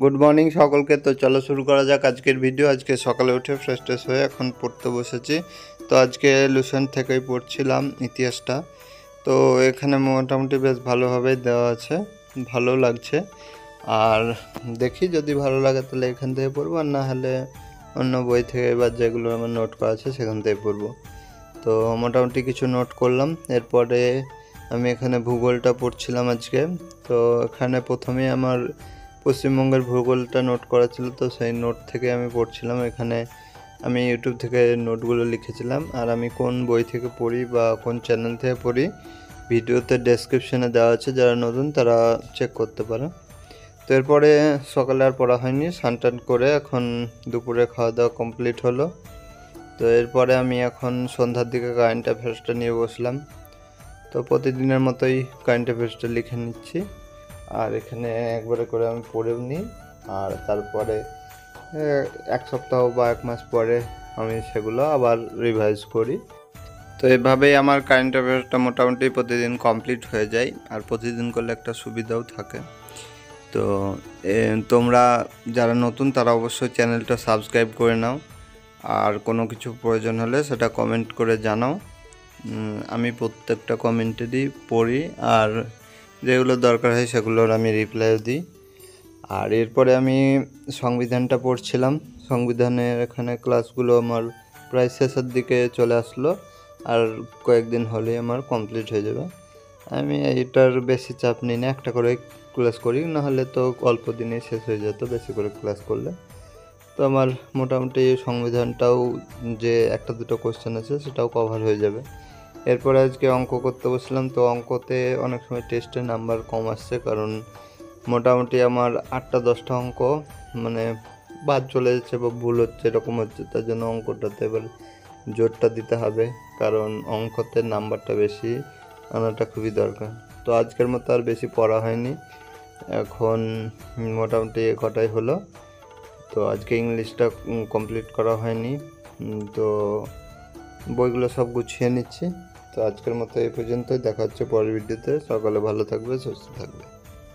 Good morning সকলকে। তো চলো শুরু করা যাক আজকের ভিডিও। আজকে সকালে উঠে ফ্রেশ ট্রেশ হয়ে এখন পড়তে বসেছি। তো আজকে লুসেন্ট থেকেই পড়ছিলাম ইতিহাসটা। তো এখানে মোটামুটি বেশ ভালোভাবেই দেওয়া আছে, ভালো লাগছে। আর দেখি যদি ভালো লাগে তাহলে এখান থেকে পড়বো, আর না হলে অন্য বই থেকে বা যেগুলো আমার নোট করা আছে সেখান থেকে পড়বো। তো মোটামুটি কিছু নোট করলাম। এরপরে আমি এখানে ভূগোলটা পড়ছিলাম আজকে। তো এখানে প্রথমেই আমার পশ্চিমবঙ্গের ভূগোলটা নোট করা ছিল, তো সেই নোট থেকে আমি পড়ছিলাম। এখানে আমি ইউটিউব থেকে নোটগুলো লিখেছিলাম, আর আমি কোন বই থেকে পড়ি বা কোন চ্যানেল থেকে পড়ি ভিডিওতে ডেসক্রিপশনে দেওয়া আছে, যারা নতুন তারা চেক করতে পারে। তো এরপরে সকালে আর পড়া হয়নি, স্নান টান করে এখন দুপুরে খাওয়া দাওয়া কমপ্লিট হলো। তো এরপরে আমি এখন সন্ধ্যার দিকে কারেন্ট অ্যাফেয়ার্সটা নিয়ে বসলাম। তো প্রতিদিনের মতোই কারেন্ট অ্যাফেয়ার্সটা লিখে নিচ্ছি, আর এখানে একবারে করে আমি পড়েও নিই, আর তারপরে এক সপ্তাহ বা এক মাস পরে আমি সেগুলো আবার রিভাইজ করি। তো এভাবেই আমার কারেন্ট অ্যাফেয়ার্সটা মোটামুটি প্রতিদিন কমপ্লিট হয়ে যায়, আর প্রতিদিন করলে একটা সুবিধাও থাকে। তো তোমরা যারা নতুন তারা অবশ্যই চ্যানেলটা সাবস্ক্রাইব করে নাও, আর কোনো কিছু প্রয়োজন হলে সেটা কমেন্ট করে জানাও। আমি প্রত্যেকটা কমেন্টেরই পড়ি, আর যেগুলো দরকার হয় সেগুলোর আমি রিপ্লাইও দিই। আর এরপরে আমি সংবিধানটা পড়ছিলাম। সংবিধানের এখানে ক্লাসগুলো আমার প্রায় শেষের দিকে চলে আসলো, আর কয়েকদিন হলেই আমার কমপ্লিট হয়ে যাবে। আমি এটার বেশি চাপ নিই না, একটা করে ক্লাস করি, নাহলে তো অল্প দিনে শেষ হয়ে যেত বেশি করে ক্লাস করলে। তো আমার মোটামুটি সংবিধানটাও যে একটা দুটো কোশ্চেন আছে সেটাও কভার হয়ে যাবে। এরপরে আজকে অঙ্ক করতে বসলাম। তো অঙ্কতে অনেক সময় টেস্টের নাম্বার কম আসছে, কারণ মোটামুটি আমার 8-10টা অঙ্ক মানে বাদ চলে যাচ্ছে বা ভুল হচ্ছে, এরকম হচ্ছে। তার জন্য অঙ্কটাতে এবার জোরটা দিতে হবে, কারণ অঙ্কতে নাম্বারটা বেশি আনাটা খুবই দরকার। তো আজকের মতো আর বেশি পড়া হয়নি, এখন মোটামুটি কটাই হলো। তো আজকে ইংলিশটা কমপ্লিট করা হয়নি, তো বইগুলো সব গুছিয়ে নিচ্ছি। তো আজকের মতো এই পর্যন্তই, দেখা হচ্ছে পরের ভিডিওতে। সকালে ভালো থাকবে, সুস্থ থাকবে।